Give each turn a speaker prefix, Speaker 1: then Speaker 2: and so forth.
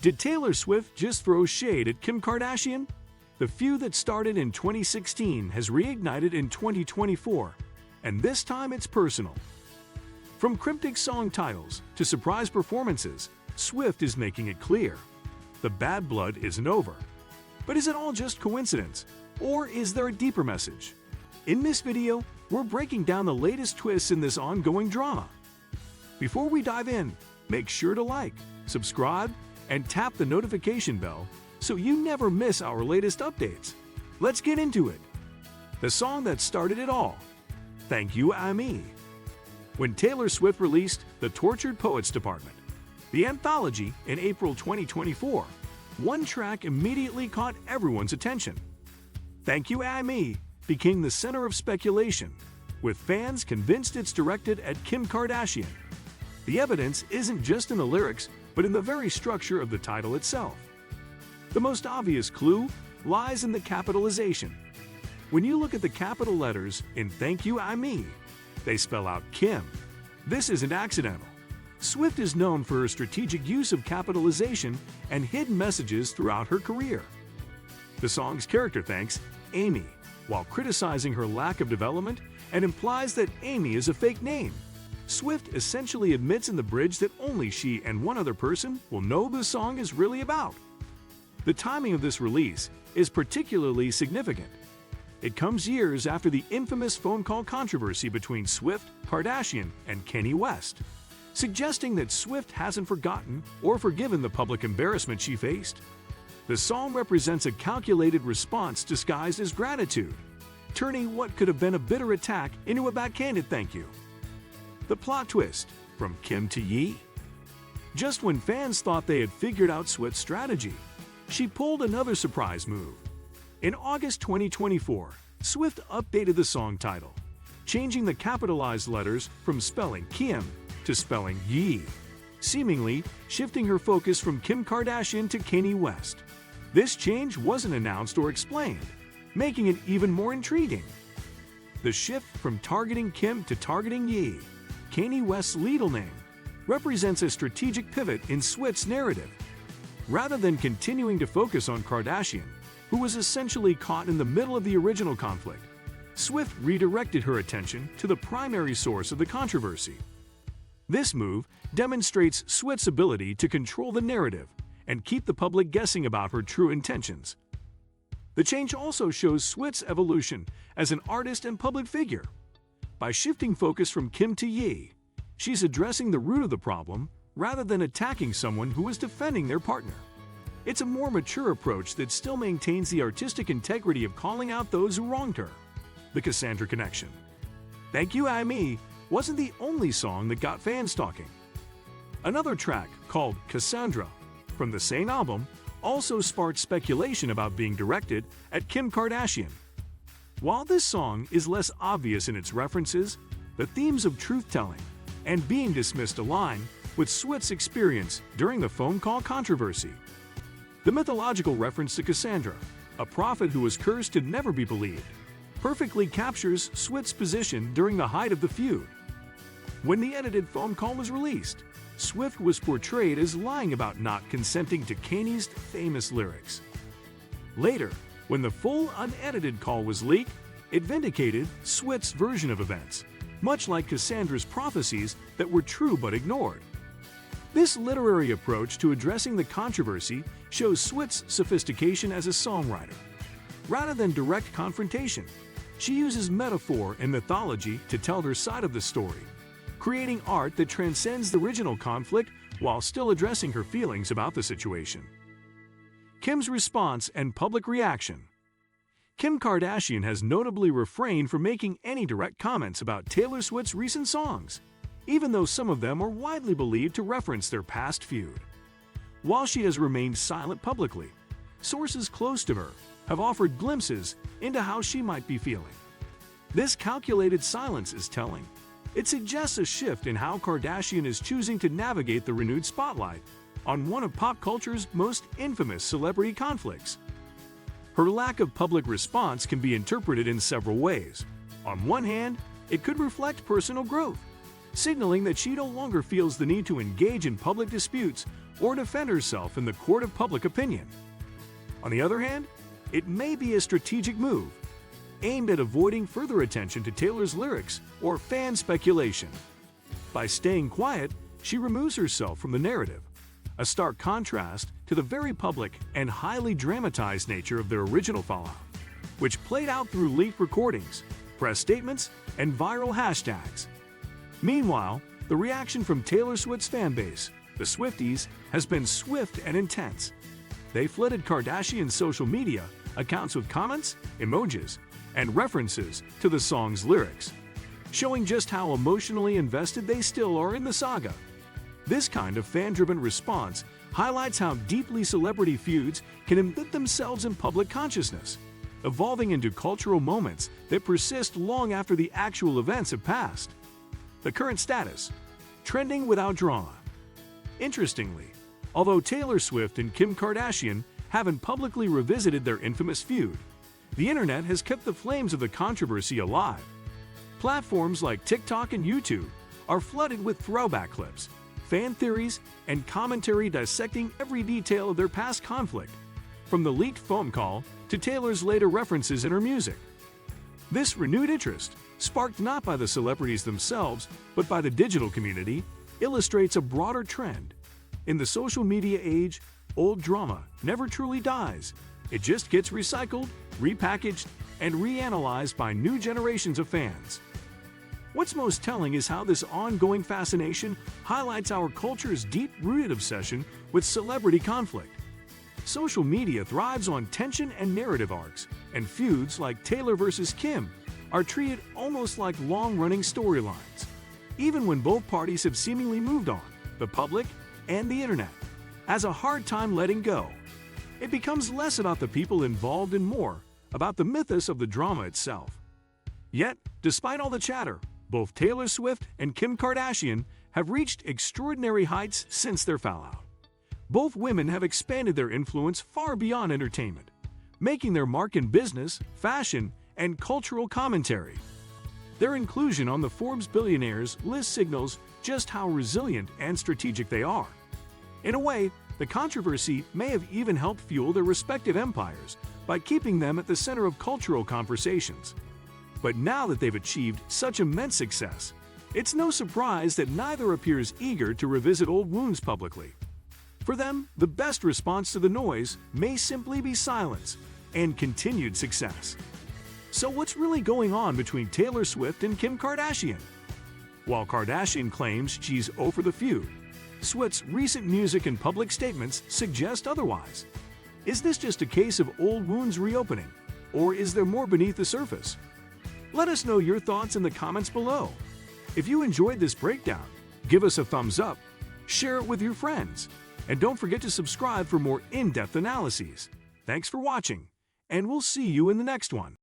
Speaker 1: Did Taylor Swift just throw shade at Kim Kardashian? The feud that started in 2016 has reignited in 2024, and this time it's personal. From cryptic song titles to surprise performances, Swift is making it clear. The bad blood isn't over. But is it all just coincidence? Or is there a deeper message? In this video, we're breaking down the latest twists in this ongoing drama. Before we dive in, make sure to like, subscribe, and tap the notification bell so you never miss our latest updates. Let's get into it. The song that started it all, Thank You, Me. When Taylor Swift released The Tortured Poets Department, the anthology in April 2024, one track immediately caught everyone's attention. Thank You, Me became the center of speculation, with fans convinced it's directed at Kim Kardashian. The evidence isn't just in the lyrics, but in the very structure of the title itself. The most obvious clue lies in the capitalization. When you look at the capital letters in Thank You, Me, they spell out Kim. This isn't accidental. Swift is known for her strategic use of capitalization and hidden messages throughout her career. The song's character thanks Amy, while criticizing her lack of development and implies that Amy is a fake name. Swift essentially admits in the bridge that only she and one other person will know the song is really about. The timing of this release is particularly significant. It comes years after the infamous phone call controversy between Swift, Kardashian, and Kanye West, suggesting that Swift hasn't forgotten or forgiven the public embarrassment she faced. The song represents a calculated response disguised as gratitude, turning what could have been a bitter attack into a backhanded thank you. The plot twist, from Kim to Ye. Just when fans thought they had figured out Swift's strategy, she pulled another surprise move. In August 2024, Swift updated the song title, changing the capitalized letters from spelling Kim to spelling Ye, seemingly shifting her focus from Kim Kardashian to Kanye West. This change wasn't announced or explained, making it even more intriguing. The shift from targeting Kim to targeting Ye, Kanye West's legal name, represents a strategic pivot in Swift's narrative. Rather than continuing to focus on Kardashian, who was essentially caught in the middle of the original conflict, Swift redirected her attention to the primary source of the controversy. This move demonstrates Swift's ability to control the narrative and keep the public guessing about her true intentions. The change also shows Swift's evolution as an artist and public figure. By shifting focus from Kim to Ye, she's addressing the root of the problem rather than attacking someone who is defending their partner. It's a more mature approach that still maintains the artistic integrity of calling out those who wronged her. The Cassandra connection. Thank You, Me wasn't the only song that got fans talking. Another track, called Cassandra, from the same album, also sparked speculation about being directed at Kim Kardashian. While this song is less obvious in its references, the themes of truth-telling and being dismissed align with Swift's experience during the phone call controversy. The mythological reference to Cassandra, a prophet who was cursed to never be believed, perfectly captures Swift's position during the height of the feud. When the edited phone call was released, Swift was portrayed as lying about not consenting to Kanye's famous lyrics. Later, when the full unedited call was leaked, it vindicated Swift's version of events, much like Cassandra's prophecies that were true but ignored. This literary approach to addressing the controversy shows Swift's sophistication as a songwriter. Rather than direct confrontation, she uses metaphor and mythology to tell her side of the story, creating art that transcends the original conflict while still addressing her feelings about the situation. Kim's response and public reaction. Kim Kardashian has notably refrained from making any direct comments about Taylor Swift's recent songs, even though some of them are widely believed to reference their past feud. While she has remained silent publicly, sources close to her have offered glimpses into how she might be feeling. This calculated silence is telling. It suggests a shift in how Kardashian is choosing to navigate the renewed spotlight on one of pop culture's most infamous celebrity conflicts. Her lack of public response can be interpreted in several ways. On one hand, it could reflect personal growth, signaling that she no longer feels the need to engage in public disputes or defend herself in the court of public opinion. On the other hand, it may be a strategic move, aimed at avoiding further attention to Taylor's lyrics or fan speculation. By staying quiet, she removes herself from the narrative, a stark contrast to the very public and highly dramatized nature of their original fallout, which played out through leaked recordings, press statements, and viral hashtags. Meanwhile, the reaction from Taylor Swift's fanbase, the Swifties, has been swift and intense. They flooded Kardashian's social media accounts with comments, emojis, and references to the song's lyrics, showing just how emotionally invested they still are in the saga. This kind of fan-driven response highlights how deeply celebrity feuds can embed themselves in public consciousness, evolving into cultural moments that persist long after the actual events have passed. The current status: trending without drama. Interestingly, although Taylor Swift and Kim Kardashian haven't publicly revisited their infamous feud, the internet has kept the flames of the controversy alive. Platforms like TikTok and YouTube are flooded with throwback clips, fan theories, and commentary dissecting every detail of their past conflict, from the leaked phone call to Taylor's later references in her music. This renewed interest, sparked not by the celebrities themselves but by the digital community, illustrates a broader trend. In the social media age, old drama never truly dies. It just gets recycled, repackaged, and reanalyzed by new generations of fans. What's most telling is how this ongoing fascination highlights our culture's deep-rooted obsession with celebrity conflict. Social media thrives on tension and narrative arcs, and feuds like Taylor versus Kim are treated almost like long-running storylines. Even when both parties have seemingly moved on, the public and the internet has a hard time letting go. It becomes less about the people involved and more about the mythos of the drama itself. Yet, despite all the chatter, both Taylor Swift and Kim Kardashian have reached extraordinary heights since their fallout. Both women have expanded their influence far beyond entertainment, making their mark in business, fashion, and cultural commentary. Their inclusion on the Forbes Billionaires list signals just how resilient and strategic they are. In a way, the controversy may have even helped fuel their respective empires by keeping them at the center of cultural conversations. But now that they've achieved such immense success, it's no surprise that neither appears eager to revisit old wounds publicly. For them, the best response to the noise may simply be silence and continued success. So what's really going on between Taylor Swift and Kim Kardashian? While Kardashian claims she's over the feud, Swift's recent music and public statements suggest otherwise. Is this just a case of old wounds reopening, or is there more beneath the surface? Let us know your thoughts in the comments below. If you enjoyed this breakdown, give us a thumbs up, share it with your friends, and don't forget to subscribe for more in-depth analyses. Thanks for watching, and we'll see you in the next one.